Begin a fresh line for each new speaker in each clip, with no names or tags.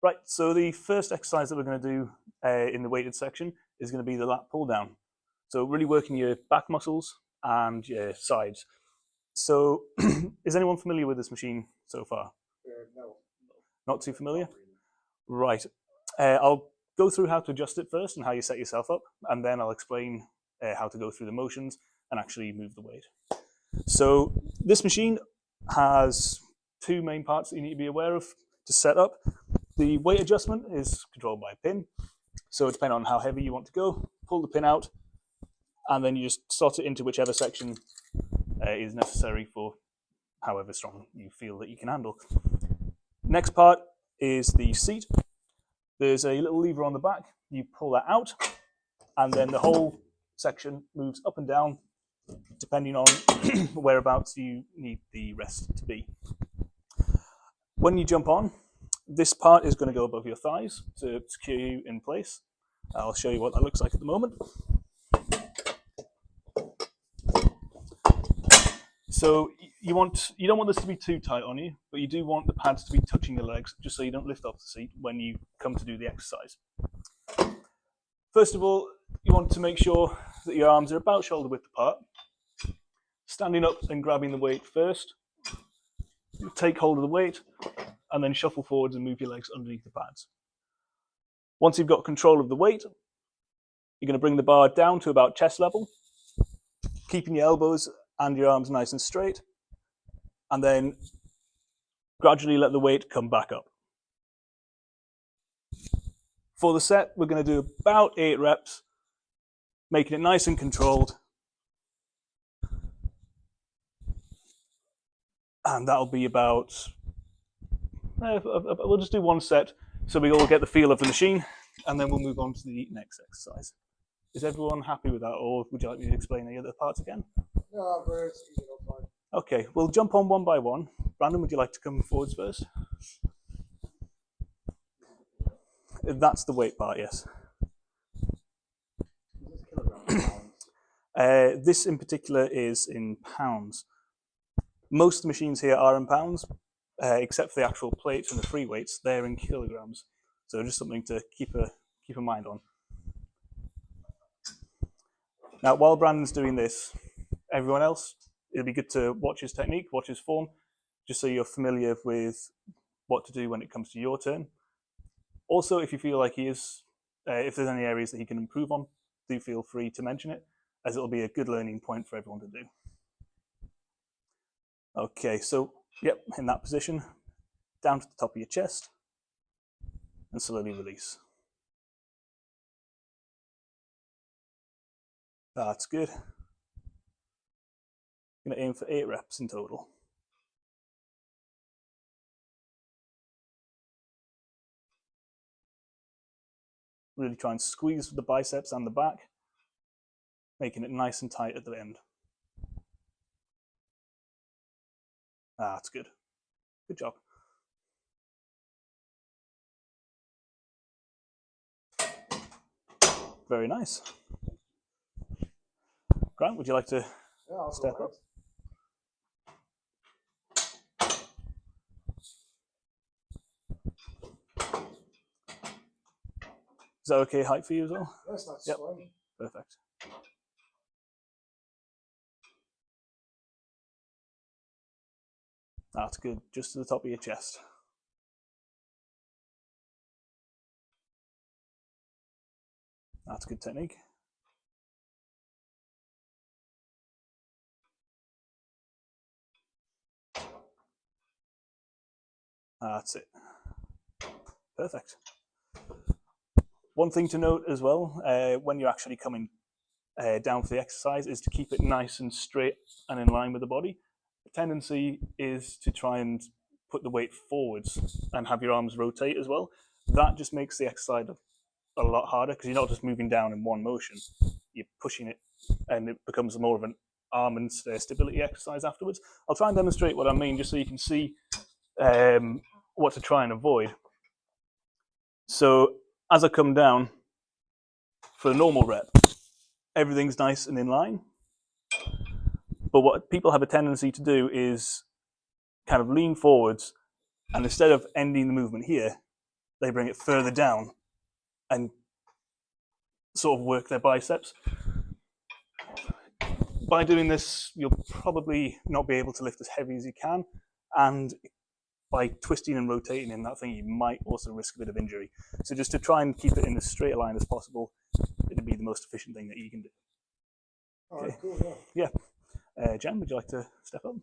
Right, so the first exercise that we're going to do in the weighted section is going to be the lat pull down. So really working your back muscles and your sides. So is anyone familiar with this machine so far?
No.
Not too familiar? Right. I'll go through how to adjust it first and how you set yourself up, and then I'll explain how to go through the motions and actually move the weight. So this machine has two main parts that you need to be aware of to set up. The weight adjustment is controlled by a pin. So depending on how heavy you want to go, pull the pin out, and then you just slot it into whichever section is necessary for however strong you feel that you can handle. Next part is the seat. There's a little lever on the back. You pull that out, and then the whole section moves up and down depending on whereabouts you need the rest to be. When you jump on, this part is going to go above your thighs to secure you in place. I'll show you what that looks like at the moment. So you don't want this to be too tight on you, but you do want the pads to be touching your legs just so you don't lift off the seat when you come to do the exercise. First of all, you want to make sure that your arms are about shoulder width apart. Standing up and grabbing the weight first. You take hold of the weight and then shuffle forwards and move your legs underneath the pads. Once you've got control of the weight, you're going to bring the bar down to about chest level, keeping your elbows and your arms nice and straight, and then gradually let the weight come back up. For the set, we're going to do about 8 reps, making it nice and controlled. And that'll be about, we'll just do one set so we all get the feel of the machine, and then we'll move on to the next exercise. Is everyone happy with that, or would you like me to explain any other parts again?
No, but it's easy, fine.
Okay, we'll jump on one by one. Brandon, would you like to come forwards first? That's the weight part, yes. This in particular is in pounds. Most of the machines here are in pounds, except for the actual plates and the free weights. They're in kilograms. So just something to keep a mind on. Now, while Brandon's doing this, everyone else, it'll be good to watch his technique, watch his form, just so you're familiar with what to do when it comes to your turn. Also, if you feel like he is, if there's any areas that he can improve on, do feel free to mention it, as it'll be a good learning point for everyone to do. Okay, so, yep, in that position, down to the top of your chest, and slowly release. That's good. I'm going to aim for 8 reps in total. Really try and squeeze the biceps and the back, making it nice and tight at the end. That's good. Good job. Very nice. Grant, would you like to step up? Is that okay height for you as well?
Yes, that's
yep.
fine.
Perfect. That's good, just to the top of your chest. That's good technique. That's it. Perfect. One thing to note as well, when you're actually coming down for the exercise, is to keep it nice and straight and in line with the body. The tendency is to try and put the weight forwards and have your arms rotate as well. That just makes the exercise a lot harder because you're not just moving down in one motion. You're pushing it, and it becomes more of an arm and stability exercise afterwards. I'll try and demonstrate what I mean just so you can see what to try and avoid. So as I come down for a normal rep, everything's nice and in line. But what people have a tendency to do is kind of lean forwards, and instead of ending the movement here, they bring it further down and sort of work their biceps. By doing this, you'll probably not be able to lift as heavy as you can, and by twisting and rotating in that thing, you might also risk a bit of injury. So just to try and keep it in as straight a line as possible, it'd be the most efficient thing that you can do.
All right,
Okay.
cool, yeah.
Yeah. Jan, would you like to step up?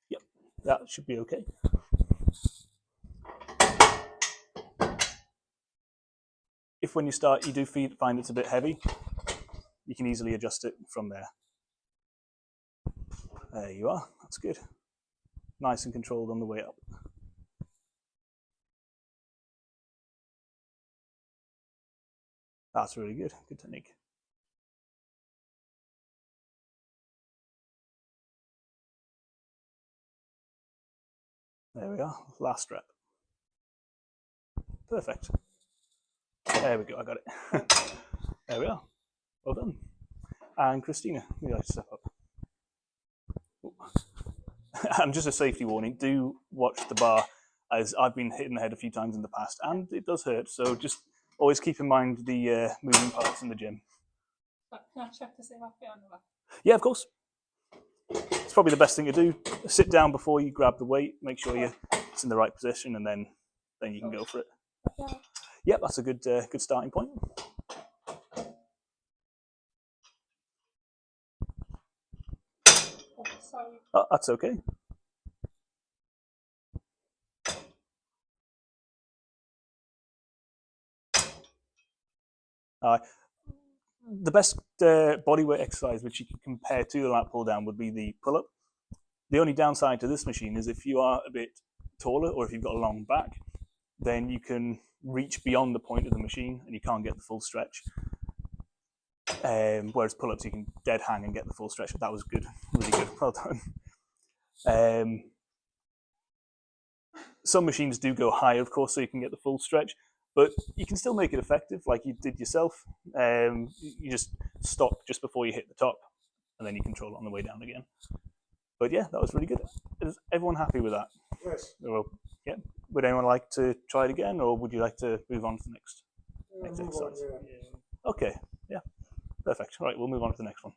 Yep, that should be okay. If when you start you do find it's a bit heavy, you can easily adjust it from there. There you are, that's good. Nice and controlled on the way up. That's really good, good technique. There we are, last rep. Perfect. There we go, I got it. There we are, well done. And Christina, would you like to step up? And just a safety warning, do watch the bar, as I've been hit in the head a few times in the past, and it does hurt, so just always keep in mind the moving parts in the gym.
Can I check to see if I fit on the left?
Yeah, of course. It's probably the best thing to do. Sit down before you grab the weight, make sure it's in the right position, and then you can go for it.
Yeah.
Yep, that's a good starting point.
Oh, sorry.
Oh, that's okay. The best bodyweight exercise which you can compare to the lat pull down would be the pull-up. The only downside to this machine is if you are a bit taller or if you've got a long back, then you can reach beyond the point of the machine and you can't get the full stretch. Whereas pull-ups you can dead hang and get the full stretch. That was good, really good, well done. Some machines do go higher, of course, so you can get the full stretch, but you can still make it effective like you did yourself. You just stop just before you hit the top and then you control it on the way down again. But yeah, that was really good. Is everyone happy with that?
Yes.
Well, yeah. Would anyone like to try it again, or would you like to move on to the next
Move on,
exercise?
yeah.
Okay, yeah, perfect. All right, we'll move on to the next one.